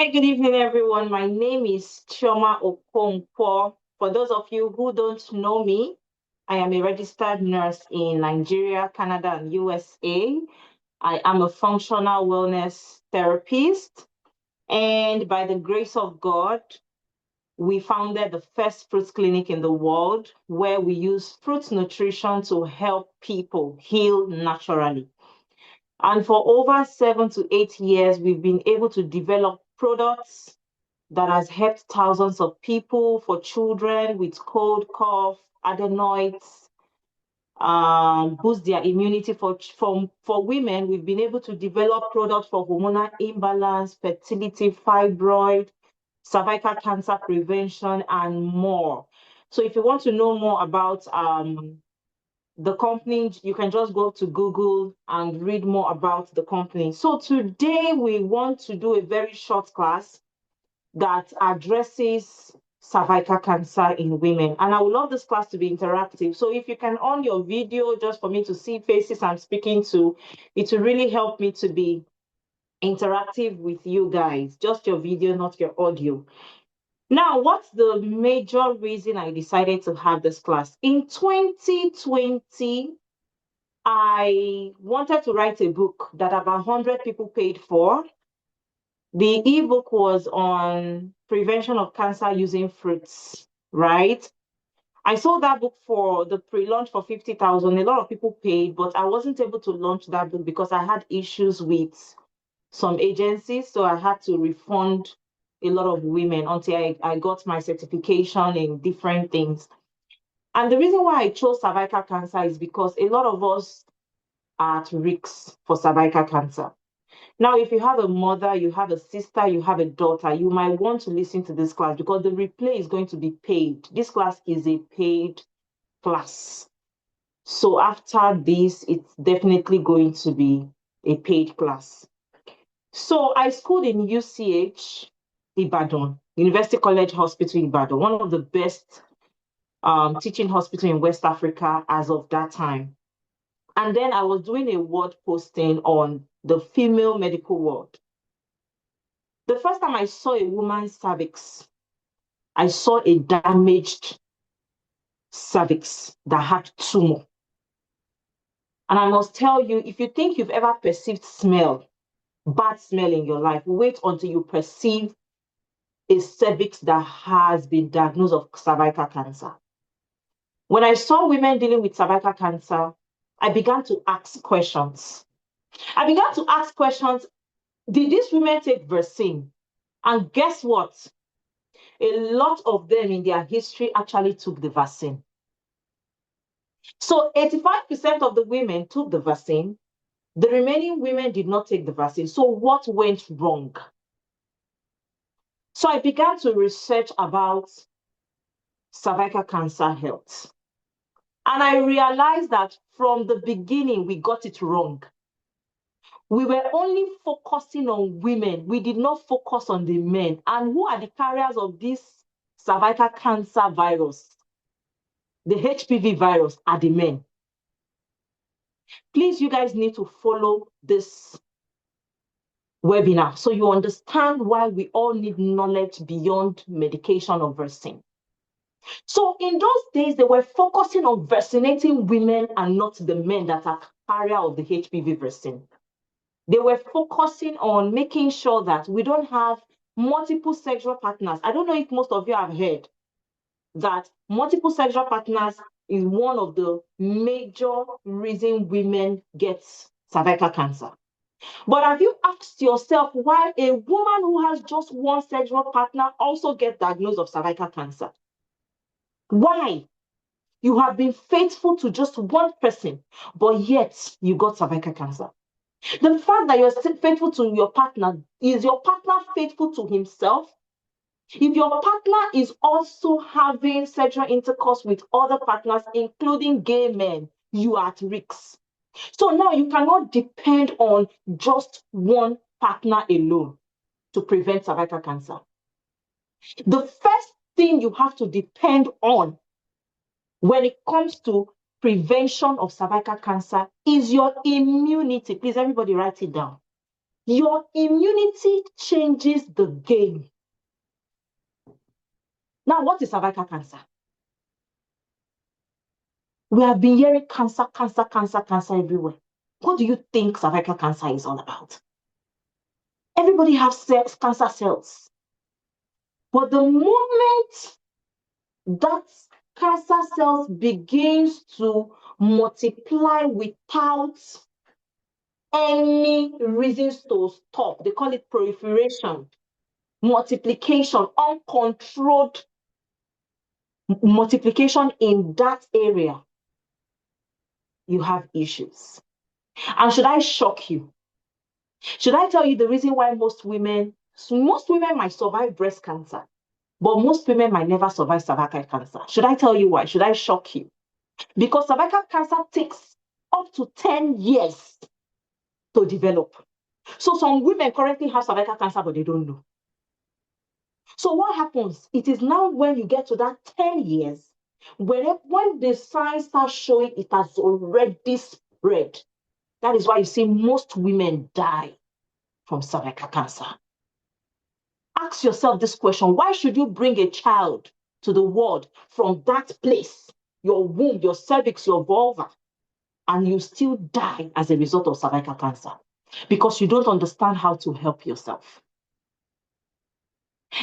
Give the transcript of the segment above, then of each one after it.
Hi, good evening, everyone. My name is Chioma Okonkwo. For those of you who don't know me, I am a registered nurse in Nigeria, Canada, and USA. I am a functional wellness therapist, and by the grace of God, we founded the first fruit clinic in the world where we use fruit nutrition to help people heal naturally. And for over 7 to 8 years, we've been able to develop products that has helped thousands of people, for children with cold, cough, adenoids, boost their immunity. For women, we've been able to develop products for hormonal imbalance, fertility, fibroid, cervical cancer prevention, and more. So if you want to know more about the company, you can just go to Google and read more about the company. So today we want to do a very short class that addresses cervical cancer in women. And I would love this class to be interactive. So if you can on your video just for me to see faces I'm speaking to, it will really help me to be interactive with you guys. Just your video, not your audio. Now, what's the major reason I decided to have this class? In 2020, I wanted to write a book that about 100 people paid for. The ebook was on prevention of cancer using fruits, right? I sold that book for the pre-launch for 50,000. A lot of people paid, but I wasn't able to launch that book because I had issues with some agencies. So I had to refund a lot of women until I got my certification in different things. And the reason why I chose cervical cancer is because a lot of us are at risk for cervical cancer. Now, if you have a mother, you have a sister, you have a daughter, you might want to listen to this class because the replay is going to be paid. This class is a paid class. So after this, it's definitely going to be a paid class. So I schooled in UCH Ibadan, University College Hospital Ibadan, one of the best teaching hospital in West Africa as of that time. And then I was doing a word posting on the female medical world. The first time I saw a woman's cervix, I saw a damaged cervix that had tumor. And I must tell you, if you think you've ever perceived bad smell in your life, wait until you perceive a cervix that has been diagnosed of cervical cancer. When I saw women dealing with cervical cancer, I began to ask questions. Did these women take vaccine? And guess what? A lot of them in their history actually took the vaccine. So 85% of the women took the vaccine. The remaining women did not take the vaccine. So what went wrong? So I began to research about cervical cancer health. And I realized that from the beginning, we got it wrong. We were only focusing on women. We did not focus on the men. And who are the carriers of this cervical cancer virus? The HPV virus are the men. Please, you guys need to follow this webinar so you understand why we all need knowledge beyond medication or vaccine. So in those days, they were focusing on vaccinating women and not the men that are carrier of the HPV vaccine. They were focusing on making sure that we don't have multiple sexual partners. I don't know if most of you have heard that multiple sexual partners is one of the major reasons women get cervical cancer. But have you asked yourself why a woman who has just one sexual partner also gets diagnosed of cervical cancer? Why? You have been faithful to just one person, but yet you got cervical cancer. The fact that you're still faithful to your partner, is your partner faithful to himself? If your partner is also having sexual intercourse with other partners, including gay men, you are at risk. So now you cannot depend on just one partner alone to prevent cervical cancer. The first thing you have to depend on when it comes to prevention of cervical cancer is your immunity. Please, everybody write it down. Your immunity changes the game. Now, what is cervical cancer? We have been hearing cancer everywhere. What do you think cervical cancer is all about? Everybody has cancer cells. But the moment that cancer cells begins to multiply without any reasons to stop, they call it proliferation, multiplication, uncontrolled multiplication in that area, you have issues. And should I shock you? Should I tell you the reason why most women might survive breast cancer, but most women might never survive cervical cancer? Should I tell you why? Should I shock you? Because cervical cancer takes up to 10 years to develop. So some women currently have cervical cancer, but they don't know. So what happens? It is now when you get to that 10 years, when the signs start showing it has already spread. That is why you see most women die from cervical cancer. Ask yourself this question: why should you bring a child to the world from that place, your womb, your cervix, your vulva, and you still die as a result of cervical cancer? Because you don't understand how to help yourself.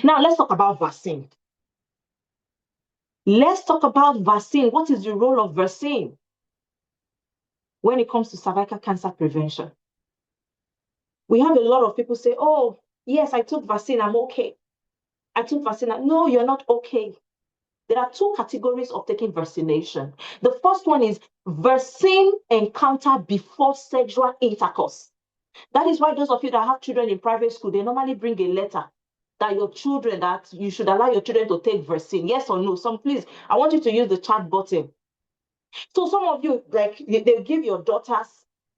Now, let's talk about vaccine. Let's talk about vaccine. What is the role of vaccine when it comes to cervical cancer prevention? We have a lot of people say, oh, yes, I took vaccine, I'm okay. I took vaccine. No, you're not okay. There are two categories of taking vaccination. The first one is vaccine encounter before sexual intercourse. That is why those of you that have children in private school, they normally bring a letter that you should allow your children to take vaccine. Yes or no? Please, I want you to use the chat button. So some of you, like, they'll give your daughters,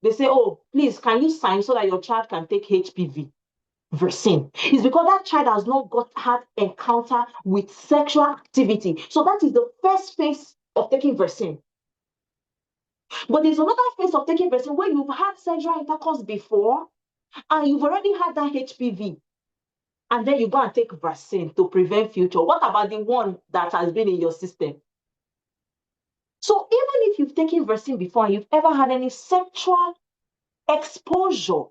they say, oh, please, can you sign so that your child can take HPV vaccine? It's because that child has not had encounter with sexual activity. So that is the first phase of taking vaccine. But there's another phase of taking vaccine where you've had sexual intercourse before and you've already had that HPV. And then you go and take vaccine to prevent future. What about the one that has been in your system? So even if you've taken vaccine before and you've ever had any sexual exposure,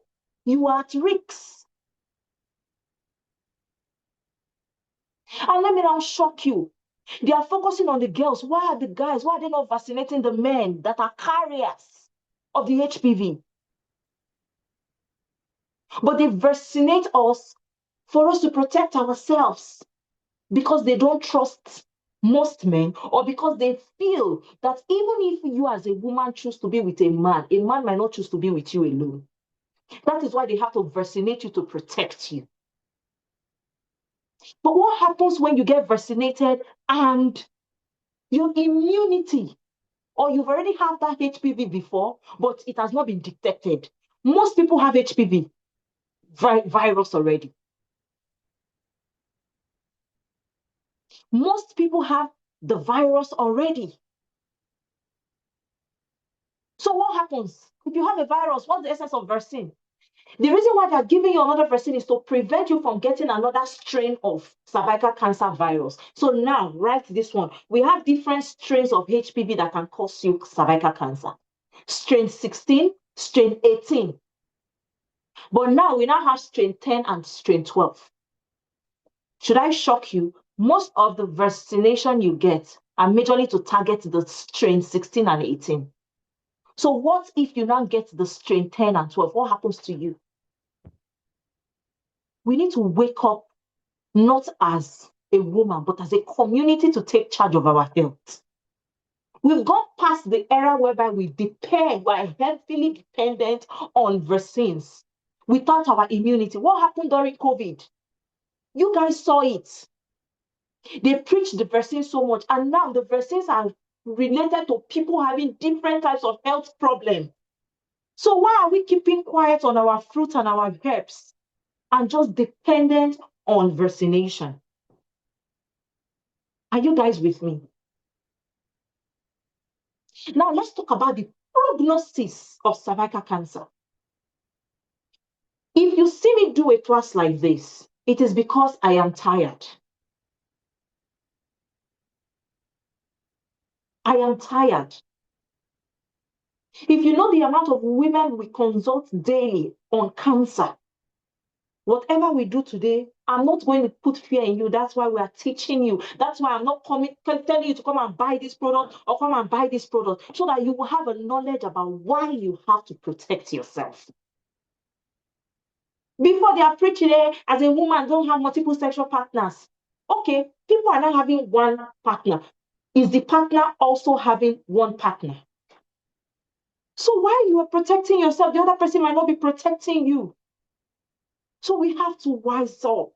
you are at risk. And let me now shock you. They are focusing on the girls. Why are the guys, why are they not vaccinating the men that are carriers of the HPV? But they vaccinate us for us to protect ourselves because they don't trust most men, or because they feel that even if you as a woman choose to be with a man might not choose to be with you alone. That is why they have to vaccinate you to protect you. But what happens when you get vaccinated and your immunity, or you've already had that HPV before, but it has not been detected? Most people have HPV virus already. Most people have the virus already. So what happens? If you have a virus, what's the essence of vaccine? The reason why they're giving you another vaccine is to prevent you from getting another strain of cervical cancer virus. So now, write this one. We have different strains of HPV that can cause you cervical cancer. Strain 16, strain 18. But now we now have strain 10 and strain 12. Should I shock you? Most of the vaccination you get are majorly to target the strain 16 and 18. So what if you now get the strain 10 and 12? What happens to you? We need to wake up not as a woman, but as a community to take charge of our health. We've gone past the era whereby we're heavily dependent on vaccines without our immunity. What happened during COVID? You guys saw it. They preached the vaccines so much, and now the vaccines are related to people having different types of health problems. So why are we keeping quiet on our fruits and our herbs and just dependent on vaccination? Are you guys with me? Now let's talk about the prognosis of cervical cancer. If you see me do a class like this, it is because I am tired. I am tired. If you know the amount of women we consult daily on cancer, whatever we do today, I'm not going to put fear in you. That's why we are teaching you. That's why I'm not telling you to come and buy this product or come and buy this product, so that you will have a knowledge about why you have to protect yourself. Before they are preaching, as a woman, don't have multiple sexual partners. Okay, people are not having one partner. Is the partner also having one partner? So while you are protecting yourself, the other person might not be protecting you. So we have to wise up.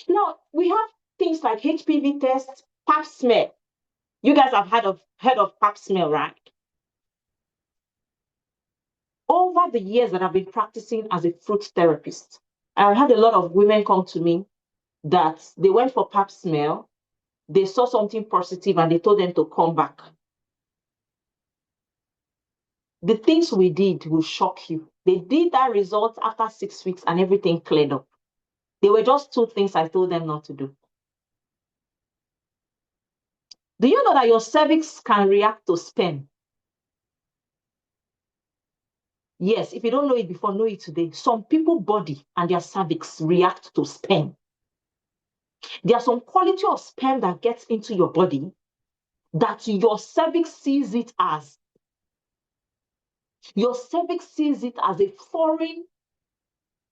Now, we have things like HPV test, pap smear. You guys have heard of pap smear, right? Over the years that I've been practicing as a fruit therapist, I had a lot of women come to me that they went for pap smear, they saw something positive, and they told them to come back. The things we did will shock you. They did that result after 6 weeks and everything cleared up. They were just 2 things I told them not to do. Do you know that your cervix can react to sperm? Yes, if you don't know it before, know it today. Some people's body and their cervix react to sperm. There are some quality of sperm that gets into your body that your cervix sees it as. Your cervix sees it as a foreign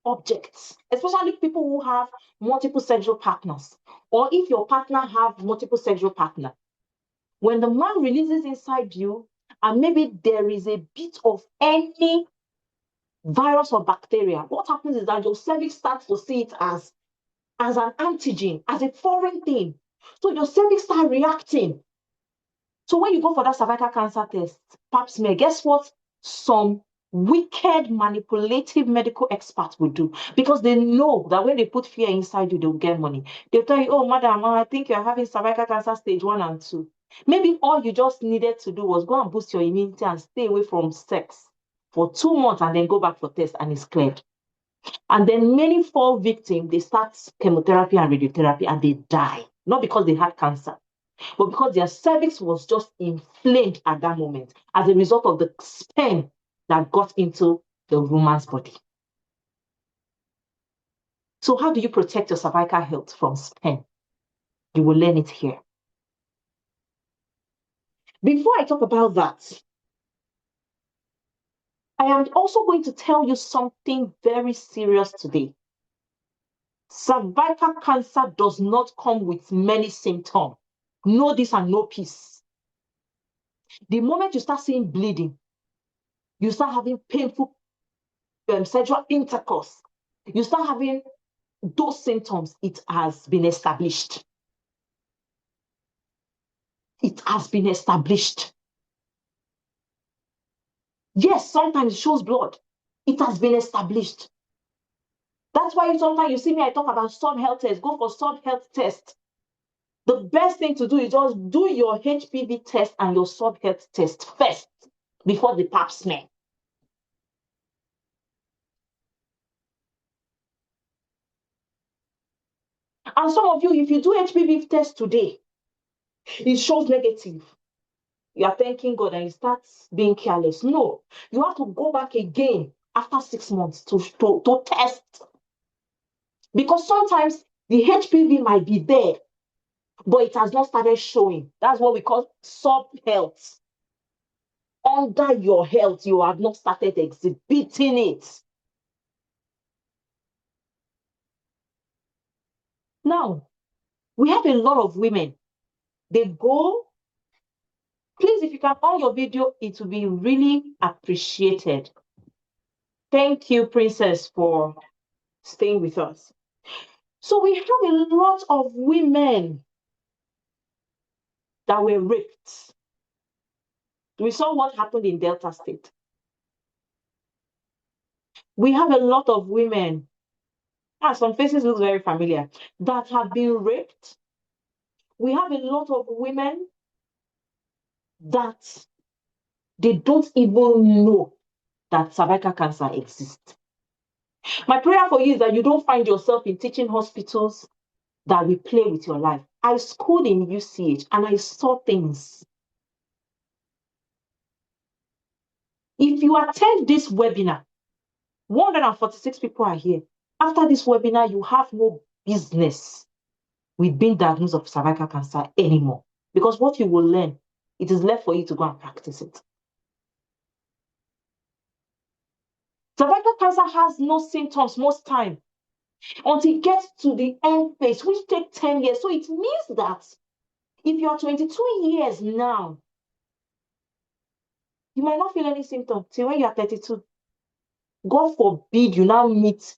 object, especially people who have multiple sexual partners, or if your partner have multiple sexual partner. When the man releases inside you, and maybe there is a bit of any virus or bacteria, what happens is that your cervix starts to see it as an antigen, as a foreign thing. So your cervix start reacting. So when you go for that cervical cancer test, pap smear, guess what? Some wicked, manipulative medical experts will do, because they know that when they put fear inside you, they'll get money. They'll tell you, oh, madam, I think you're having cervical cancer stage 1 and 2. Maybe all you just needed to do was go and boost your immunity and stay away from sex for 2 months and then go back for test, and it's cleared. And then many fall victim, they start chemotherapy and radiotherapy and they die. Not because they had cancer, but because their cervix was just inflamed at that moment as a result of the sperm that got into the woman's body. So how do you protect your cervical health from sperm? You will learn it here. Before I talk about that, I am also going to tell you something very serious today. Cervical cancer does not come with many symptoms. Know this and know peace. The moment you start seeing bleeding, you start having painful sexual intercourse, you start having those symptoms, it has been established. It has been established. Yes, sometimes it shows blood. It has been established. That's why sometimes you see me, I talk about sub-health test. Go for sub-health test. The best thing to do is just do your HPV test and your sub-health test first before the pap smear. And some of you, if you do HPV test today, it shows negative, you are thanking God and you start being careless. No, you have to go back again after 6 months to test. Because sometimes the HPV might be there, but it has not started showing. That's what we call sub-health. Under your health, you have not started exhibiting it. Now, we have a lot of women. They go, please, if you can on your video, it will be really appreciated. Thank you, Princess, for staying with us. So we have a lot of women that were raped. We saw what happened in Delta State. We have a lot of women, some faces look very familiar, that have been raped. We have a lot of women that they don't even know that cervical cancer exists. My prayer for you is that you don't find yourself in teaching hospitals that will play with your life. I schooled in UCH and I saw things. If you attend this webinar, 146 people are here. After this webinar, you have no business with being diagnosed of cervical cancer anymore. Because what you will learn, it is left for you to go and practice it. Cervical cancer has no symptoms most time until it gets to the end phase, which takes 10 years. So it means that if you are 22 years now, you might not feel any symptom till when you are 32. God forbid you now meet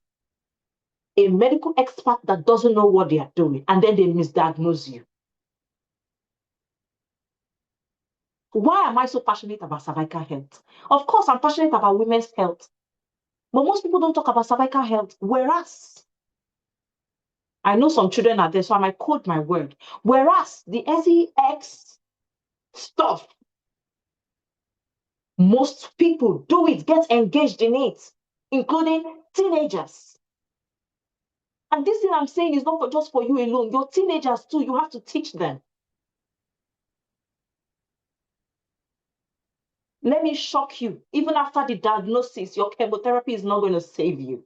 a medical expert that doesn't know what they are doing, and then they misdiagnose you. Why am I so passionate about cervical health? Of course, I'm passionate about women's health, but most people don't talk about cervical health. Whereas, I know some children are there, so I might quote my word. Whereas the sex stuff, most people do it, get engaged in it, including teenagers. And this thing I'm saying is not just for you alone. Your teenagers too, you have to teach them. Let me shock you. Even after the diagnosis, your chemotherapy is not going to save you.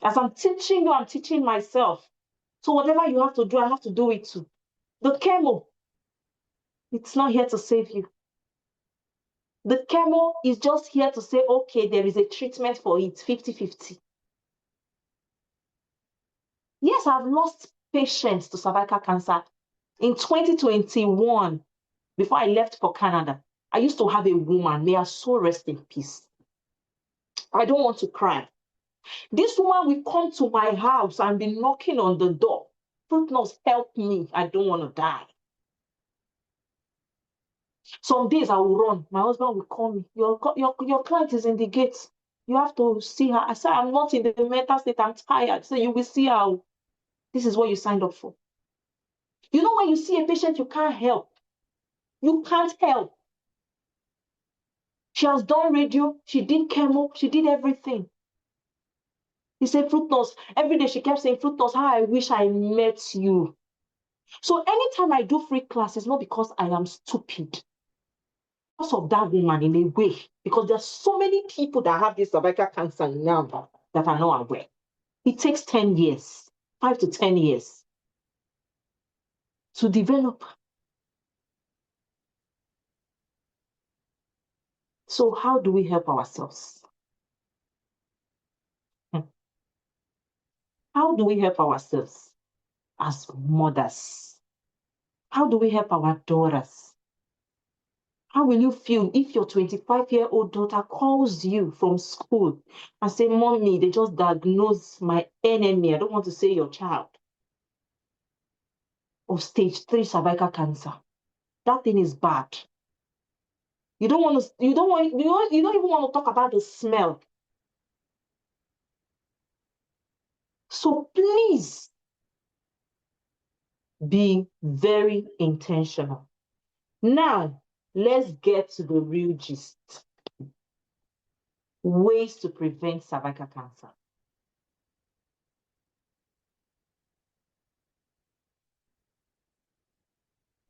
As I'm teaching you, I'm teaching myself. So whatever you have to do, I have to do it too. The chemo, it's not here to save you. The chemo is just here to say, okay, there is a treatment for it, 50-50. Yes, I've lost patients to cervical cancer. In 2021, before I left for Canada, I used to have a woman, may her soul rest in peace. I don't want to cry. This woman will come to my house and be knocking on the door. Fruit nurse, help me. I don't want to die. Some days I will run. My husband will call me. Your client is in the gate. You have to see her. I said, I'm not in the mental state. I'm tired. So you will see her. This is what you signed up for. You know, when you see a patient, you can't help. You can't help. She has done radio. She did chemo. She did everything. He said, Fruit nurse. Every day she kept saying, Fruit nurse, how I wish I met you. So anytime I do free classes, not because I am stupid, because of that woman in a way, because there's so many people that have this cervical cancer now that are not aware. It takes 10 years, 5 to 10 years to develop. So how do we help ourselves? How do we help ourselves as mothers? How do we help our daughters? How will you feel if your 25-year-old daughter calls you from school and say, Mommy, they just diagnosed my enemy, I don't want to say your child, of stage 3 cervical cancer? That thing is bad. You don't even want to talk about the smell. So please be very intentional. Now, let's get to the real gist. Ways to prevent cervical cancer.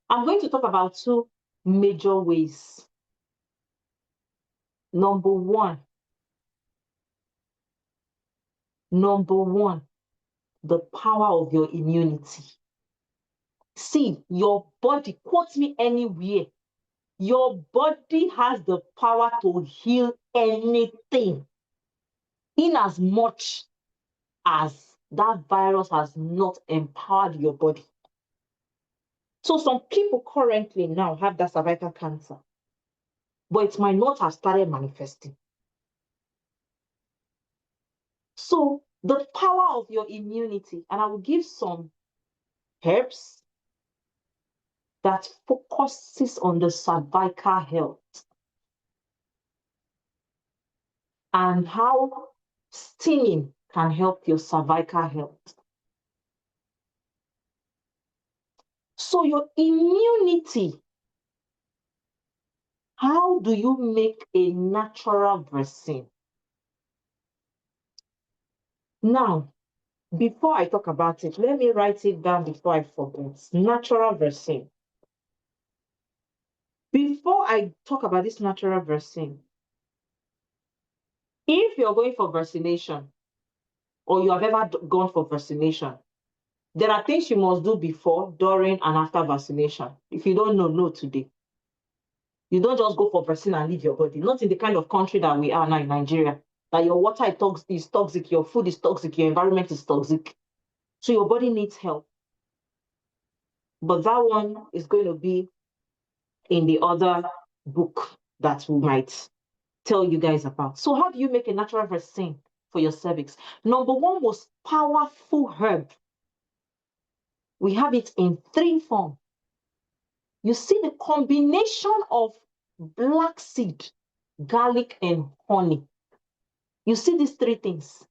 I'm going to talk about 2 major ways. Number one, the power of your immunity. See, your body, quote me anywhere, your body has the power to heal anything, in as much as that virus has not empowered your body. So some people currently now have that cervical cancer, but it might not have started manifesting. So the power of your immunity, and I will give some herbs that focuses on the cervical health and how steaming can help your cervical health. So your immunity How do you make a natural vaccine? Now, before I talk about it, let me write it down before I forget. Natural vaccine. Before I talk about this natural vaccine, if you're going for vaccination or you have ever gone for vaccination, there are things you must do before, during, and after vaccination. If you don't know, know today. You don't just go for vaccine and leave your body. Not in the kind of country that we are now in Nigeria, that your water is toxic, your food is toxic, your environment is toxic. So your body needs help. But that one is going to be in the other book that we might tell you guys about. So how do you make a natural vaccine for your cervix? Number one most powerful herb. We have it in 3 forms. You see the combination of black seed, garlic, and honey. You see these 3 things.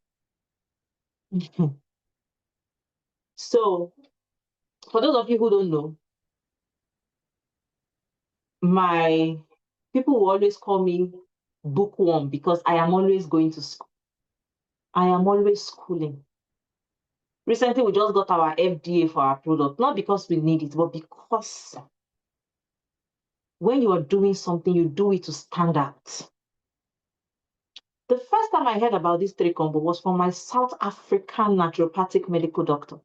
So, for those of you who don't know, my people will always call me bookworm because I am always going to school. I am always schooling. Recently, we just got our FDA for our product, not because we need it, but because when you are doing something, you do it to stand out. The first time I heard about this 3 combo was from my South African naturopathic medical doctor.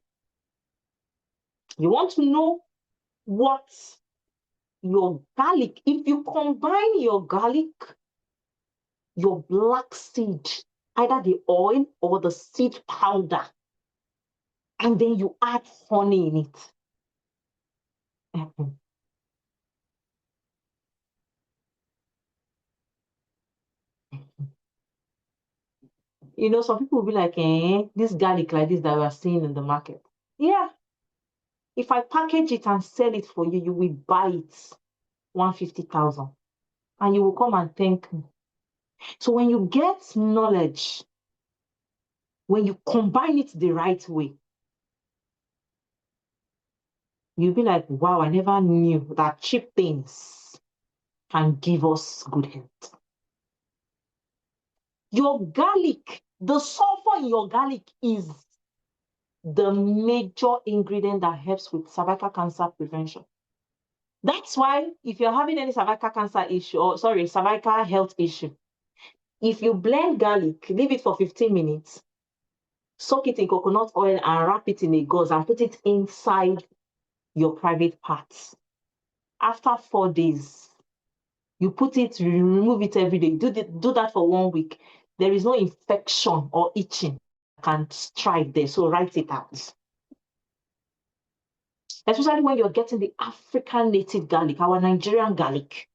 You want to know what your garlic, if you combine your garlic, your black seed, either the oil or the seed powder, and then you add honey in it. You know, some people will be like, this garlic like this that we are seeing in the market. Yeah. If I package it and sell it for you, you will buy it 150,000 and you will come and thank me. So when you get knowledge, when you combine it the right way, you'll be like, wow, I never knew that cheap things can give us good health. Your garlic, the sulfur in your garlic is the major ingredient that helps with cervical cancer prevention. That's why if you're having any cervical cancer issue, or sorry, cervical health issue, if you blend garlic, leave it for 15 minutes, soak it in coconut oil and wrap it in a gauze and put it inside your private parts. After 4 days, you put it, you remove it every day. Do that for 1 week. There is no infection or itching that can strike there. So write it out. Especially when you're getting the African native garlic, our Nigerian garlic.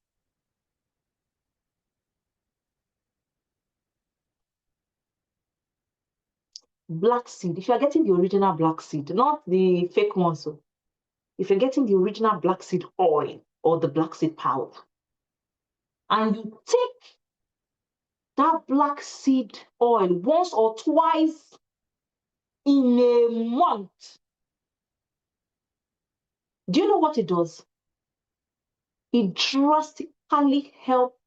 Black seed, if you're getting the original black seed, not the fake ones, so if you're getting the original black seed oil or the black seed powder, and you take that black seed oil once or twice in a month, do you know what it does? It drastically helps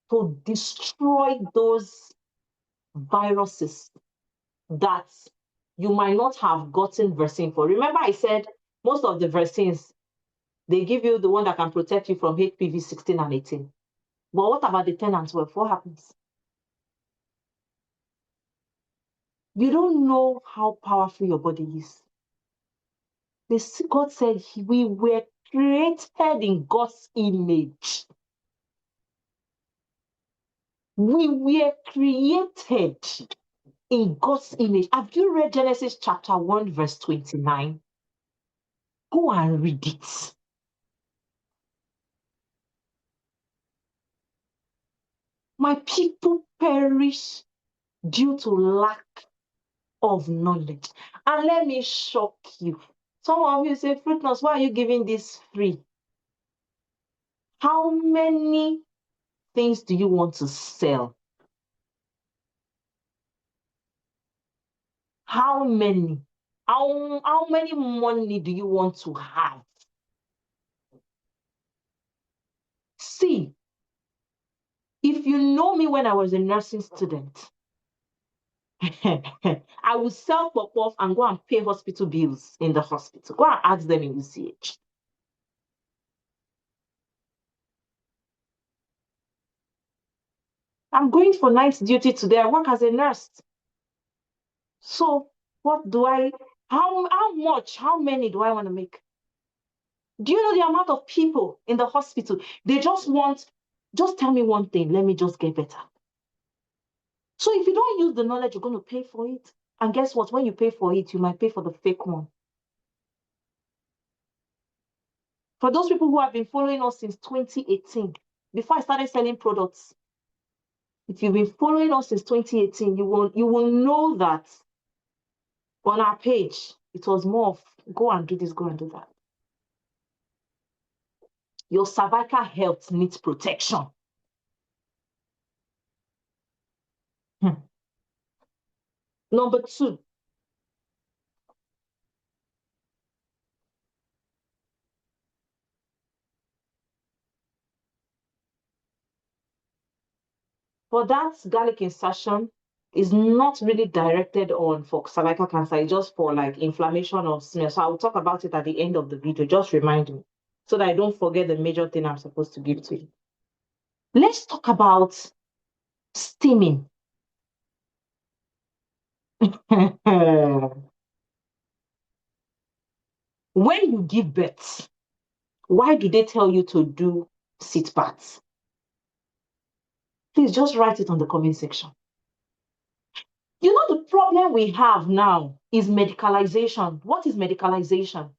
to destroy those viruses that you might not have gotten vaccine for. Remember I said most of the vaccines, they give you the one that can protect you from HPV 16 and 18. But what about the 10 and 12? What happens? You don't know how powerful your body is. God said we were created in God's image. We were created in God's image. Have you read Genesis chapter 1, verse 29? Go and read it. My people perish due to lack of knowledge. And let me shock you. Some of you say, Fruitness, why are you giving this free? How many things do you want to sell? How many? How many money do you want to have? See, if you know me when I was a nursing student, I would sell pop-off and go and pay hospital bills in the hospital. Go and ask them in UCH. I'm going for night duty today. I work as a nurse. So what do how much, how many do I want to make? Do you know the amount of people in the hospital? They just tell me one thing, let me just get better. So if you don't use the knowledge, you're going to pay for it. And guess what? When you pay for it, you might pay for the fake one. For those people who have been following us since 2018, before I started selling products, if you've been following us since 2018, you will know that on our page, it was more of go and do this, go and do that. Your cervical health needs protection. Number 2, for that garlic insertion is not really directed on for cervical cancer. It's just for like inflammation or smear. So I'll talk about it at the end of the video. Just remind me so that I don't forget the major thing I'm supposed to give to you. Let's talk about steaming. When you give birth, why do they tell you to do sit baths? Please just write it on the comment section. You know, the problem we have now is medicalization. What is medicalization?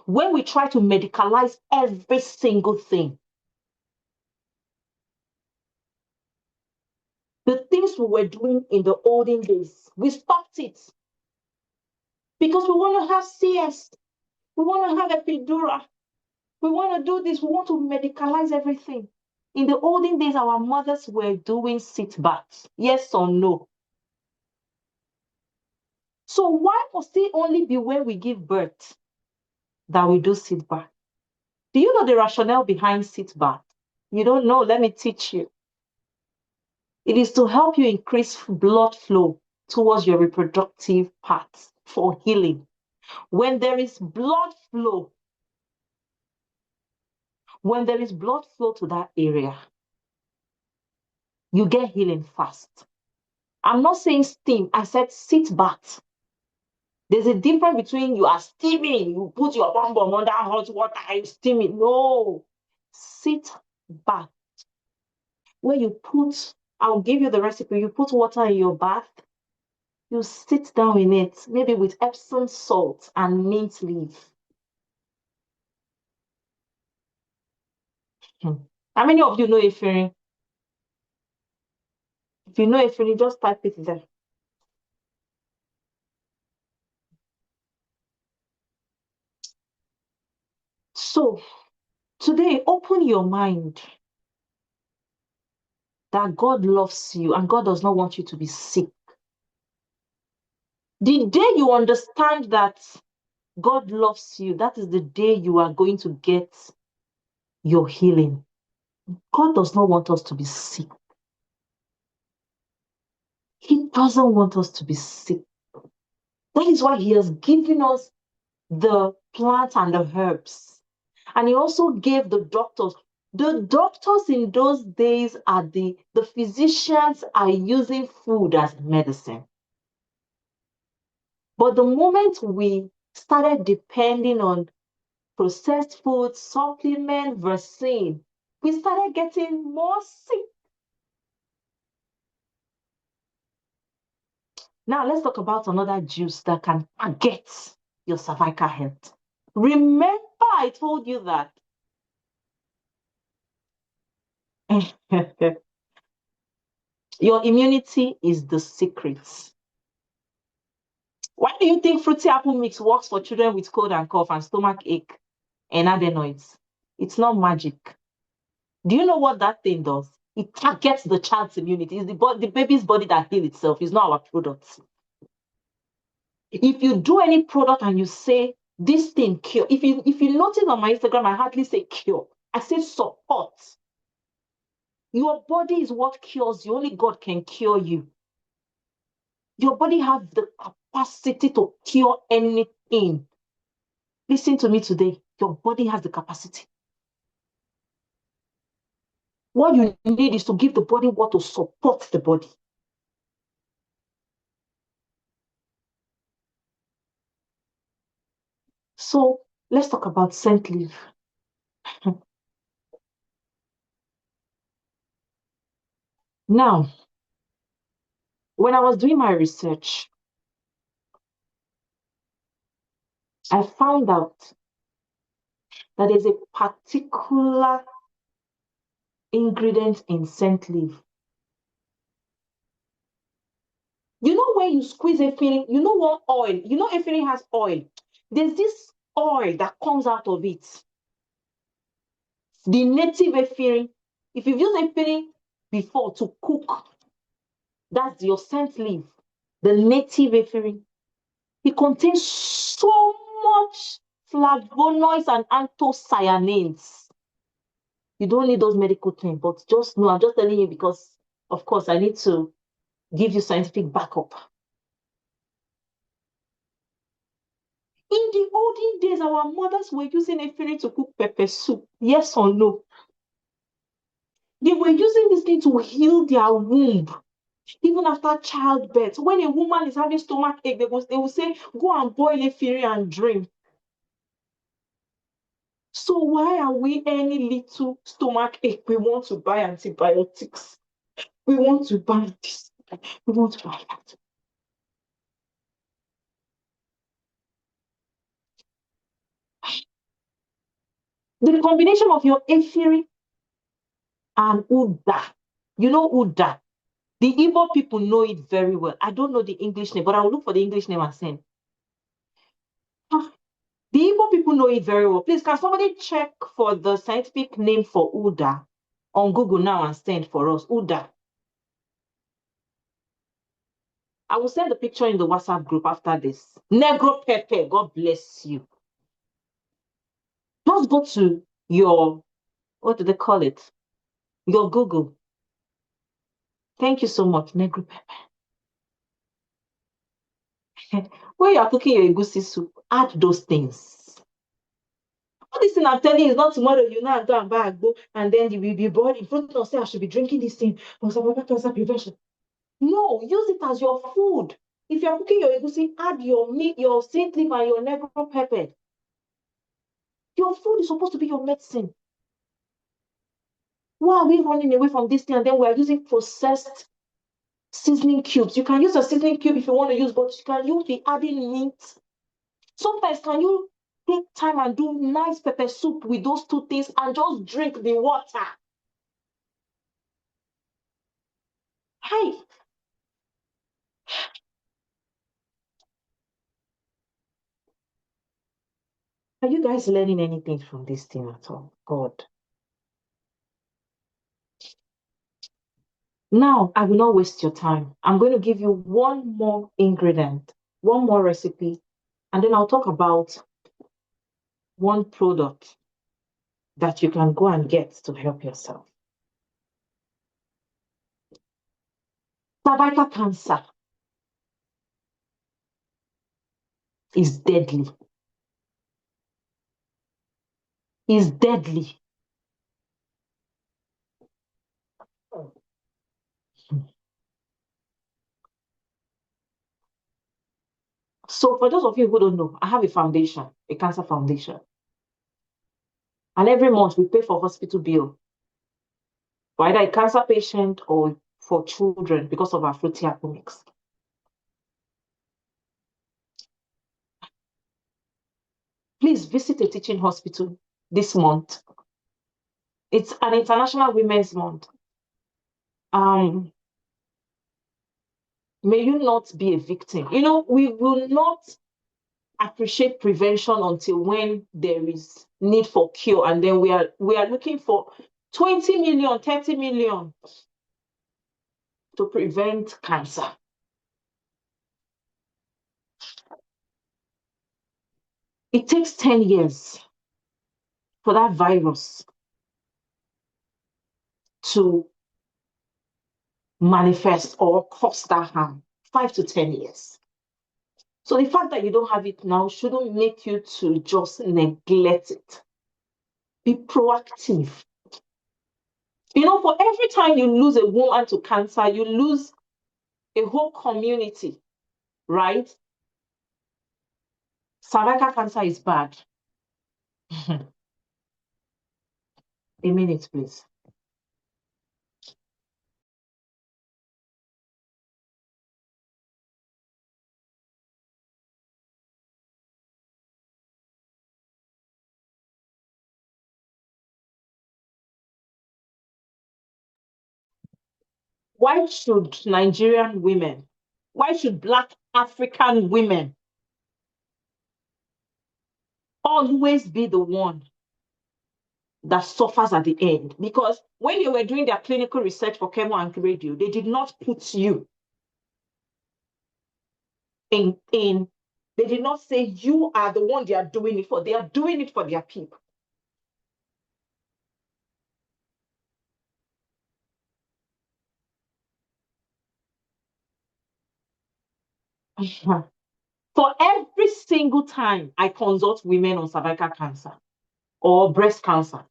When we try to medicalize every single thing. The things we were doing in the olden days, we stopped it. Because we want to have CS, we want to have epidural, we want to do this, we want to medicalize everything. In the olden days, our mothers were doing sit baths, yes or no? So why must it only be when we give birth that we do sit bath? Do you know the rationale behind sit bath? You don't know, let me teach you. It is to help you increase blood flow towards your reproductive parts for healing. When there is blood flow, to that area, you get healing fast. I'm not saying steam, I said sit bath. There's a difference between you are steaming, you put your bum under hot water and you steaming. No, sit bath. Where you put, I'll give you the recipe, you put water in your bath, you sit down in it, maybe with Epsom salt and mint leaf. How many of you know Efirin? If you know Efirin, just type it there. So, today, open your mind that God loves you and God does not want you to be sick. The day you understand that God loves you, that is the day you are going to get your healing. God does not want us to be sick. He doesn't want us to be sick. That is why He has given us the plants and the herbs. And He also gave the doctors. The doctors in those days are the physicians are using food as medicine. But the moment we started depending on processed food, supplement, vaccine, we started getting more sick. Now let's talk about another juice that can target your cervical health. Remember I told you that your immunity is the secret. Why do you think fruity apple mix works for children with cold and cough and stomach ache and adenoids? It's not magic. Do you know what that thing does? It targets the child's immunity. It's the baby's body that heals itself. It's not our products. If you do any product and you say this thing cure, if you notice on my Instagram, I hardly say cure. I say support. Your body is what cures you. Only God can cure you. Your body has the capacity to cure anything. Listen to me today. Your body has the capacity. What you need is to give the body what to support the body. So let's talk about scent leaf. Now, when I was doing my research, I found out that there's a particular ingredient in scent leaf. You know when you squeeze a filling, you know what oil? You know a filling has oil. There's this oil that comes out of it. The native efirin. If you've used efirin before to cook, that's your scent leaf. The native efirin. It contains so much flavonoids and anthocyanins. You don't need those medical things, but just know, I'm just telling you because, of course, I need to give you scientific backup. In the olden days, our mothers were using efirin to cook pepper soup. Yes or no? They were using this thing to heal their womb. Even after childbirth, when a woman is having stomach ache, they will say, go and boil efirin and drink. So why are we any little stomach ache? We want to buy antibiotics. We want to buy this. We want to buy that. The combination of your efirin and Uda. You know Uda. The Igbo people know it very well. I don't know the English name, but I will look for the English name and send. Ah, the Igbo people know it very well. Please, can somebody check for the scientific name for Uda on Google now and send for us? Uda. I will send the picture in the WhatsApp group after this. Negro pepper, God bless you. Just go to your, what do they call it? Your Google. Thank you so much, Negro pepper. When you are cooking your egusi soup, add those things. All this thing I'm telling you is not tomorrow you now go and buy agbo and then you will be bored in front of say I should be drinking this thing for cancer prevention. No, use it as your food. If you're cooking your egusi, add your meat, your scent leaf, and your negro pepper. Your food is supposed to be your medicine. Why are we running away from this thing and then we're using processed seasoning cubes? You can use a seasoning cube if you want to use, but can you be adding meat? Sometimes can you take time and do nice pepper soup with those two things and just drink the water? Hey, are you guys learning anything from this thing at all? God. Now, I will not waste your time. I'm going to give you one more ingredient, one more recipe, and then I'll talk about one product that you can go and get to help yourself. Cervical cancer is deadly. Is deadly. So for those of you who don't know, I have a foundation, a cancer foundation. And every month we pay for hospital bill for either a cancer patient or for children because of our fruity apple mix. Please visit a teaching hospital this month. It's an International Women's Month. May you not be a victim. You know, we will not appreciate prevention until when there is need for cure, and then we are looking for 20 million, 30 million to prevent cancer. It takes 10 years for that virus to manifest or cause that harm. 5 to 10 years. So the fact that you don't have it now shouldn't make you to just neglect it. Be proactive. For every time you lose a woman to cancer, you lose a whole community, right? Cervical cancer is bad. A minute, please. Why should Nigerian women, why should Black African women always be the one that suffers at the end? Because when they were doing their clinical research for chemo and radio, they did not put you in, they did not say you are the one they are doing it for. They are doing it for their people. For every single time I consult women on cervical cancer or breast cancer,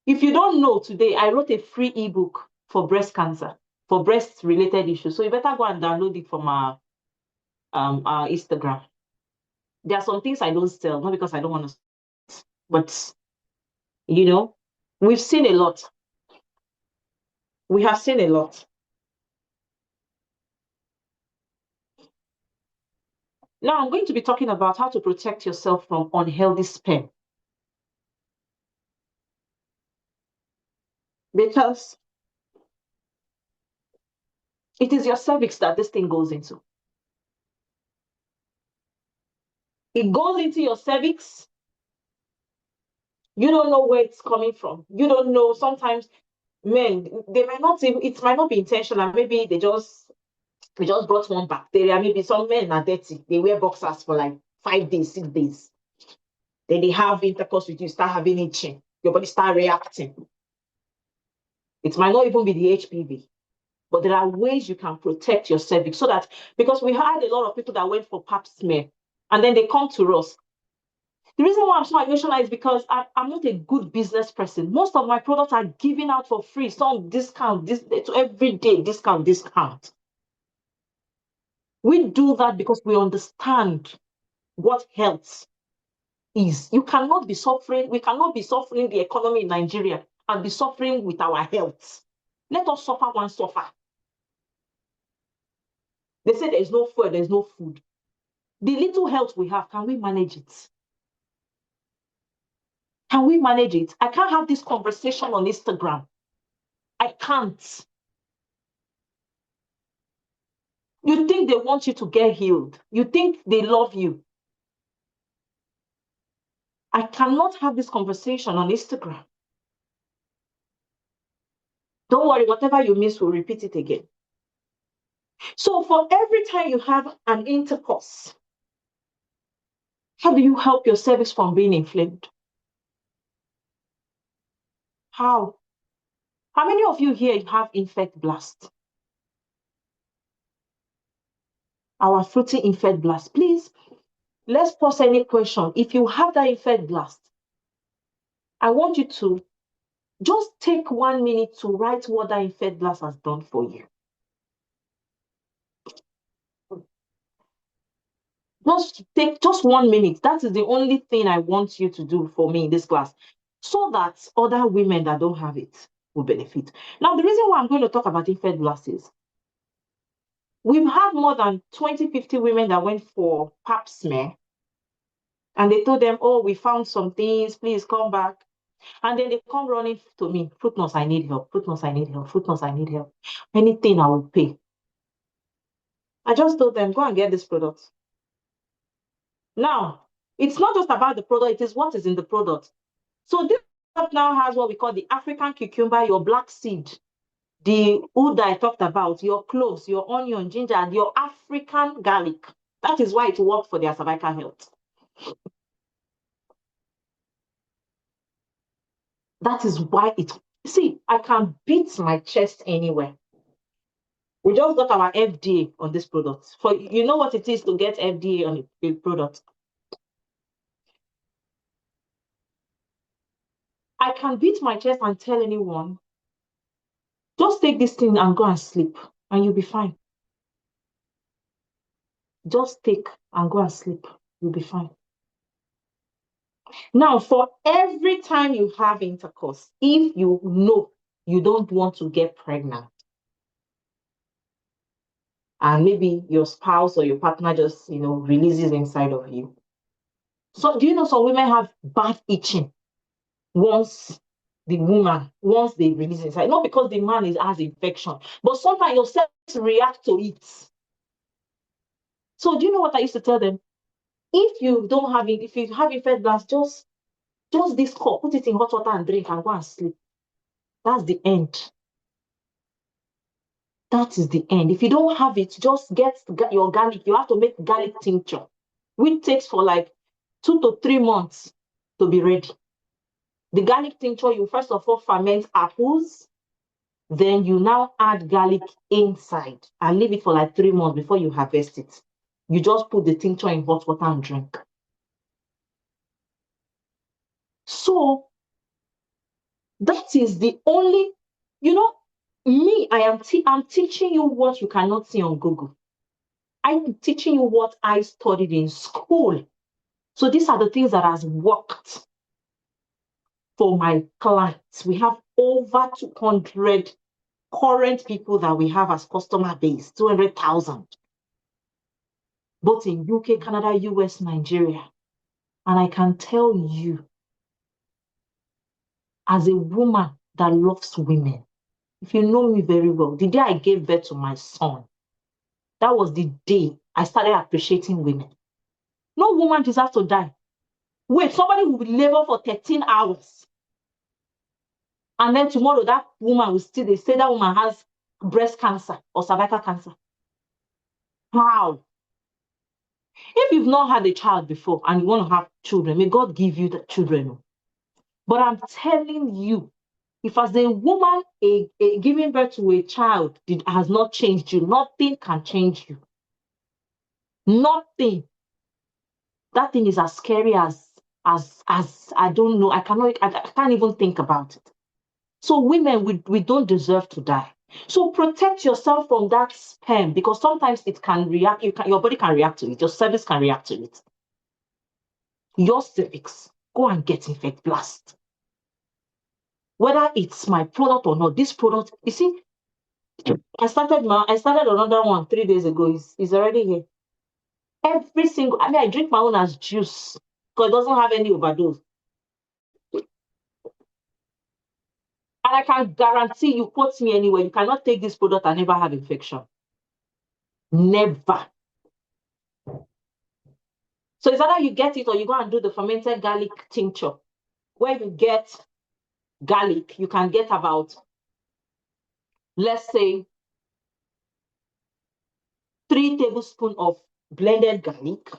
if you don't know, today I wrote a free ebook for breast cancer, for breast related issues. So you better go and download it from our Instagram. There are some things I don't sell, not because I don't want to, but we've seen a lot. We have seen a lot. Now I'm going to be talking about how to protect yourself from unhealthy sperm. Because it is your cervix that this thing goes into. It goes into your cervix. You don't know where it's coming from. You don't know. Sometimes men, they might not even, it might not be intentional. Maybe they just brought one bacteria. Maybe some men are dirty. They wear boxers for like 5 days, 6 days. Then they have intercourse with you, start having itching. Your body start reacting. It might not even be the HPV. But there are ways you can protect your cervix so that, because we had a lot of people that went for pap smear and then they come to us. The reason why I'm so emotional is because I'm not a good business person. Most of my products are given out for free, some discount, every day, discount. We do that because we understand what health is. We cannot be suffering the economy in Nigeria and be suffering with our health. Let us suffer one suffer. They say there's no food, there's no food. The little health we have, can we manage it? Can we manage it? I can't have this conversation on Instagram. I can't. You think they want you to get healed. You think they love you. I cannot have this conversation on Instagram. Don't worry, whatever you miss, we'll repeat it again. So for every time you have an intercourse, how do you help your cervix from being inflamed? How? How many of you here have infect blast? Our fruity infect blast. Please, let's pause any question. If you have that infect blast, I want you to just take 1 minute to write what that infect blast has done for you. Just take just 1 minute. That is the only thing I want you to do for me in this class, so that other women that don't have it will benefit. Now, the reason why I'm going to talk about infect blast is we've had more than 20, 50 women that went for pap smear, and they told them, oh, we found some things, please come back. And then they come running to me, fruit nurse, I need help, fruit nurse, I need help, fruit nurse, I need help. Anything I will pay. I just told them, go and get this product. Now, it's not just about the product, it is what is in the product. So this product now has what we call the African cucumber, your black seed, the wood that I talked about, your cloves, your onion, ginger, and your African garlic. That is why it works for their cervical health. That is why see, I can beat my chest anywhere. We just got our FDA on this product. For you know what it is to get FDA on a product. I can beat my chest and tell anyone, just take this thing and go and sleep, and you'll be fine. Just take and go and sleep. You'll be fine. Now, for every time you have intercourse, if you know you don't want to get pregnant, and maybe your spouse or your partner just, releases inside of you. So, do you know some women have bad itching once they release inside? Not because the man has infection, but sometimes your cells react to it. So, do you know what I used to tell them? If you don't have it, if you have infected glands, just this cup, put it in hot water and drink and go and sleep. That's the end. That is the end. If you don't have it, just get your garlic. You have to make garlic tincture, which takes for like 2 to 3 months to be ready. The garlic tincture, you first of all ferment apples, then you now add garlic inside and leave it for like 3 months before you harvest it. You just put the tincture in hot water and drink. So that is the only, me, I'm teaching you what you cannot see on Google. I'm teaching you what I studied in school. So these are the things that has worked for my clients. We have over 200 current people that we have as customer base, 200,000, both in UK, Canada, US, Nigeria. And I can tell you, as a woman that loves women, if you know me very well, the day I gave birth to my son, that was the day I started appreciating women. No woman deserves to die. Wait, somebody will labor for 13 hours. And then tomorrow, that woman will they say that woman has breast cancer or cervical cancer. How? If you've not had a child before and you want to have children, may God give you the children. But I'm telling you, if as a woman, giving birth to a child has not changed you, nothing can change you. Nothing. That thing is as scary as I don't know. I can't even think about it. So women, we don't deserve to die. So protect yourself from that sperm, because sometimes it can react. Your body can react to it. Your cervix can react to it. Your cervix, go and get infect blast. Whether it's my product or not, this product, you see, I started another one 3 days ago. It's already here. I drink my own as juice because it doesn't have any overdose. And I can guarantee you, quote me anywhere, you cannot take this product and never have infection. Never. So it's either you get it or you go and do the fermented garlic tincture, where you get garlic. You can get about, let's say, 3 tablespoons of blended garlic.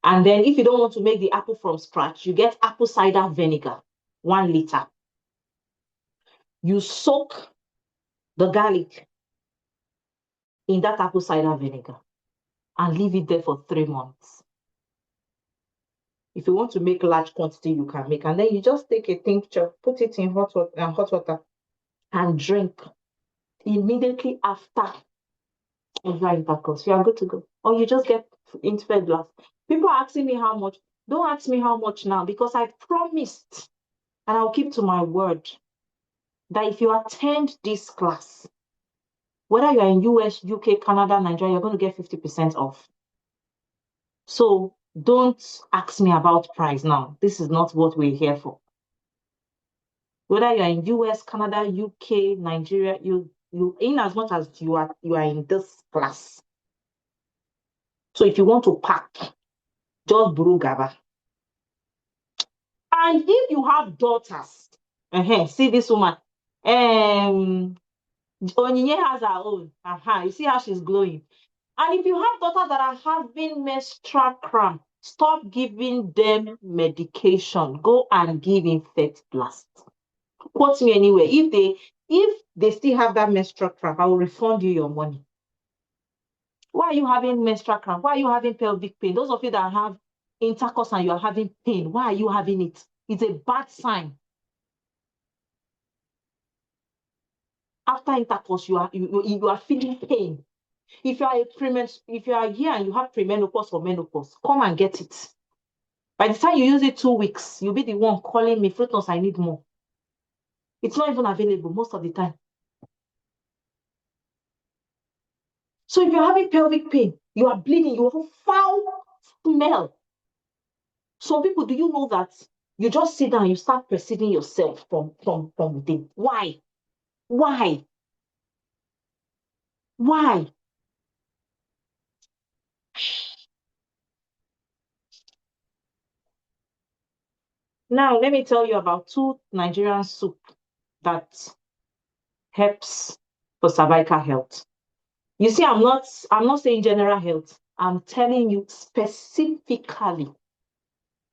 And then if you don't want to make the apple from scratch, you get apple cider vinegar, 1 liter. You soak the garlic in that apple cider vinegar and leave it there for 3 months. If you want to make large quantity, you can make. And then you just take a tincture, put it in hot water and drink immediately after intercourse. You are good to go. Or you just get infected blast. People are asking me how much. Don't ask me how much now, because I promised, and I'll keep to my word, that if you attend this class, whether you're in US, UK, Canada, Nigeria, you're going to get 50% off. So don't ask me about price now. This is not what we're here for. Whether you're in US, Canada, UK, Nigeria, you in as much as you are in this class. So if you want to pack, just brew Gaba. And if you have daughters, see this woman, Onyinye has her own. You see how she's glowing. And if you have daughters that are having menstrual cramp, stop giving them medication. Go and give infect blast. Quote me anyway. If they still have that menstrual cramp, I will refund you your money. Why are you having menstrual cramp? Why are you having pelvic pain? Those of you that have intercourse and you are having pain, why are you having it? It's a bad sign. After intercourse, you are feeling pain. If you are here and you have premenopause or menopause, come and get it. By the time you use it 2 weeks, you'll be the one calling me, Fruitos, I need more. It's not even available most of the time. So if you're having pelvic pain, you are bleeding, you have a foul smell. Some people, do you know that you just sit down and you start perceiving yourself from within? Why? Why? Why? Now, let me tell you about two Nigerian soup that helps for cervical health. You see, I'm not saying general health. I'm telling you specifically.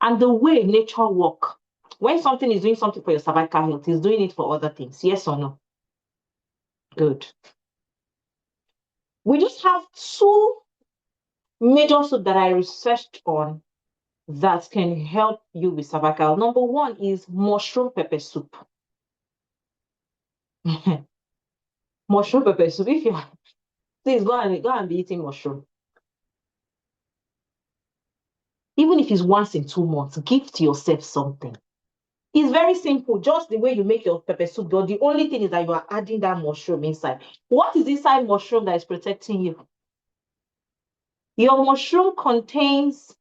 And the way nature work, when something is doing something for your cervical health, it's doing it for other things. Yes or no? Good. We just have two major soup that I researched on that can help you with cervical. Number one is mushroom pepper soup. Mushroom pepper soup. If you please go and be eating mushroom. Even if it's once in 2 months, gift yourself something. It's very simple, just the way you make your pepper soup, but the only thing is that you are adding that mushroom inside. What is inside mushroom that is protecting you? Your mushroom contains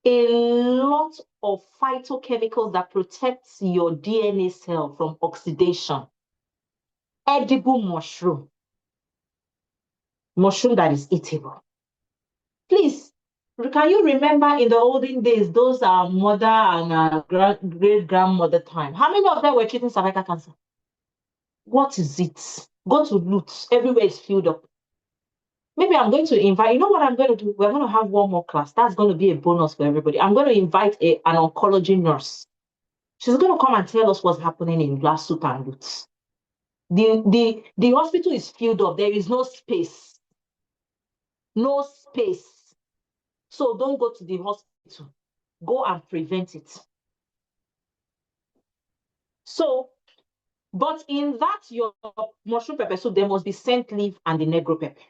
a lot of phytochemicals that protects your DNA cell from oxidation. Edible mushroom. Mushroom that is eatable. Please, can you remember in the olden days, those are mother and great-grandmother time? How many of them were treating cervical cancer? What is it? Go to Lutz. Everywhere is filled up. Maybe I'm going to invite, you know what I'm going to do? We're going to have one more class. That's going to be a bonus for everybody. I'm going to invite an oncology nurse. She's going to come and tell us what's happening in Glassut and Lutz. The hospital is filled up. There is no space. No space. So don't go to the hospital. Go and prevent it. So, but in that, your mushroom pepper soup, there must be scent leaf and the negro pepper.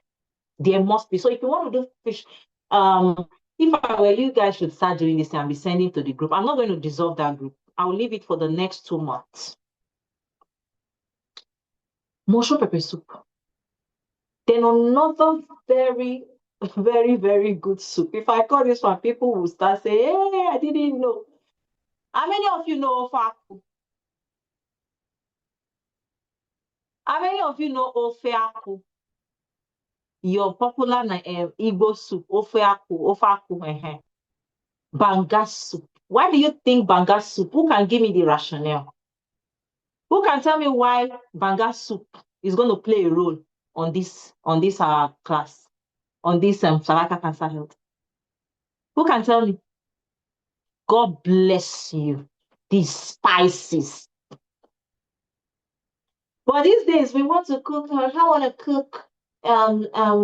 There must be. So if you want to do fish, if I were you guys should start doing this and be sending to the group. I'm not going to dissolve that group. I'll leave it for the next 2 months. Mushroom pepper soup. Then another very, very, very good soup. If I call this one, people will start saying, hey, I didn't know. How many of you know Ofaku? How many of you know Ofeaku? Your popular Igbo soup, Ofaku. Banga soup. Why do you think banga soup? Who can give me the rationale? Who can tell me why banga soup is going to play a role on this class, on this cervical cancer health? Who can tell me? God bless you. These spices. But these days we want to cook. I want to cook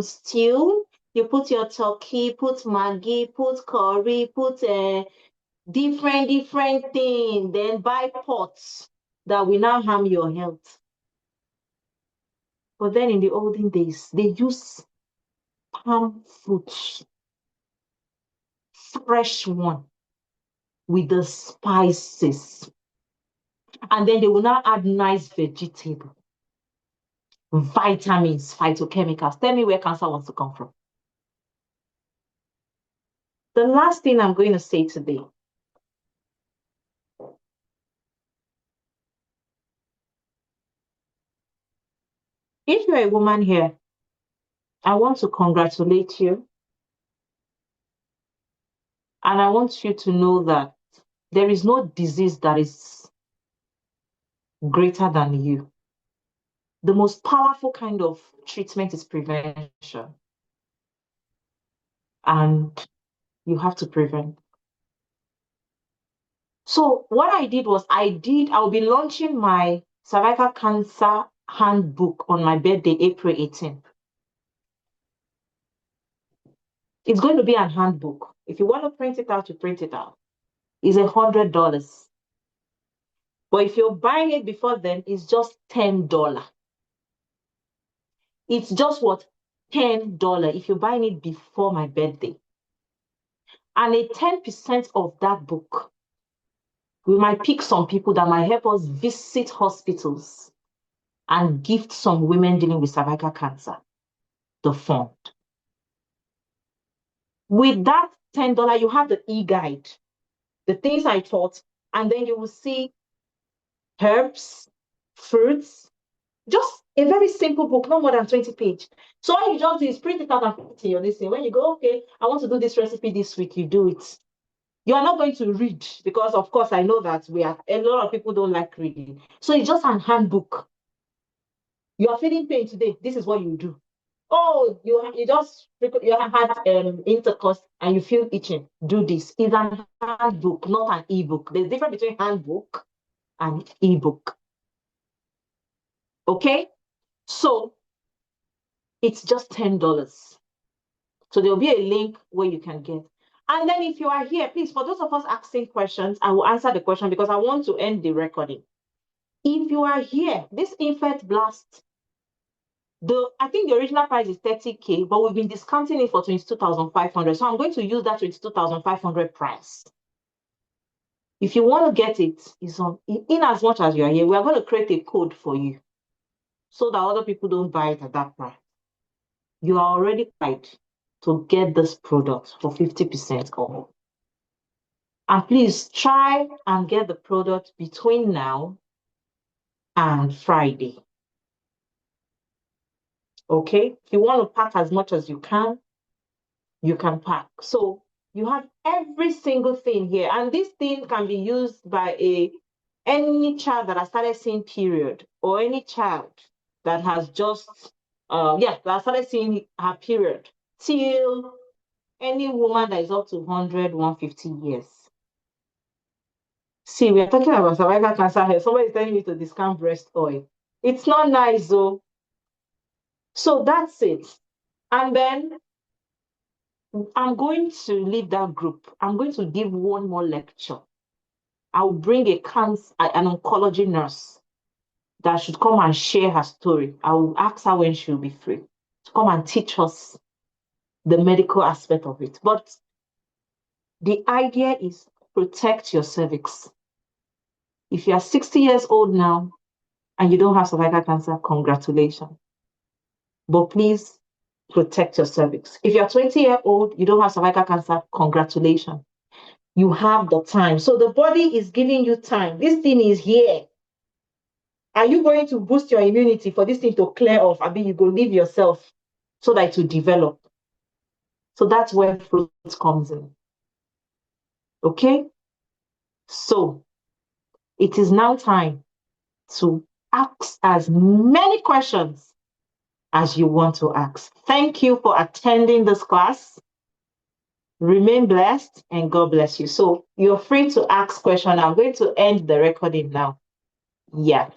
stew. You put your turkey, put maggi, put curry, put different things, then buy pots that will now harm your health. But then in the olden days, they use palm fruit, fresh one, with the spices. And then they will now add nice vegetable, vitamins, phytochemicals. Tell me where cancer wants to come from. The last thing I'm going to say today. If you're a woman here, I want to congratulate you. And I want you to know that there is no disease that is greater than you. The most powerful kind of treatment is prevention. And you have to prevent. So what I did was I'll be launching my cervical cancer handbook on my birthday, April 18th. It's going to be an handbook. If you want to print it out, you print it out. It's $100. But if you're buying it before then, it's just $10. It's just what? $10 if you're buying it before my birthday. And a 10% of that book, we might pick some people that might help us visit hospitals and gift some women dealing with cervical cancer the fund. With that $10, you have the e-guide, the things I taught, and then you will see herbs, fruits, just a very simple book, no more than 20 pages. So all you just do is print it out and put it in your listing. When you go, okay, I want to do this recipe this week, you do it. You are not going to read because, of course, I know that a lot of people don't like reading. So it's just a handbook. You are feeling pain today. This is what you do. Oh, you had intercourse and you feel itching. Do this. It's an handbook, not an ebook. There's a difference between handbook and ebook. Okay? So it's just $10. So there'll be a link where you can get. And then if you are here, please, for those of us asking questions, I will answer the question because I want to end the recording. If you are here, this Infant Blast, I think the original price is $30K, but we've been discounting it for $22,500. So I'm going to use that $22,500 price. If you want to get it, it's on. In as much as you are here, we are going to create a code for you so that other people don't buy it at that price. You are already paid to get this product for 50% off. And please try and get the product between now and Friday. Okay? If you want to pack as much as you can pack. So you have every single thing here. And this thing can be used by any child that has started seeing period, or any child that has just, that started seeing her period, till any woman that is up to 100, 150 years. See, we are talking about cervical cancer here. Somebody is telling me to discount breast oil. It's not nice, though. So that's it. And then I'm going to leave that group. I'm going to give one more lecture. I'll bring an oncology nurse that should come and share her story. I will ask her when she'll be free to come and teach us the medical aspect of it. But the idea is protect your cervix. If you are 60 years old now and you don't have cervical cancer, congratulations. But please protect your cervix. If you're 20-year-old, you don't have cervical cancer, congratulations. You have the time. So the body is giving you time. This thing is here. Are you going to boost your immunity for this thing to clear off? I mean, you go leave yourself so that it will develop. So that's where fruit comes in. Okay? So it is now time to ask as many questions as you want to ask. Thank you for attending this class. Remain blessed and God bless you. So you're free to ask questions. I'm going to end the recording now. Yeah.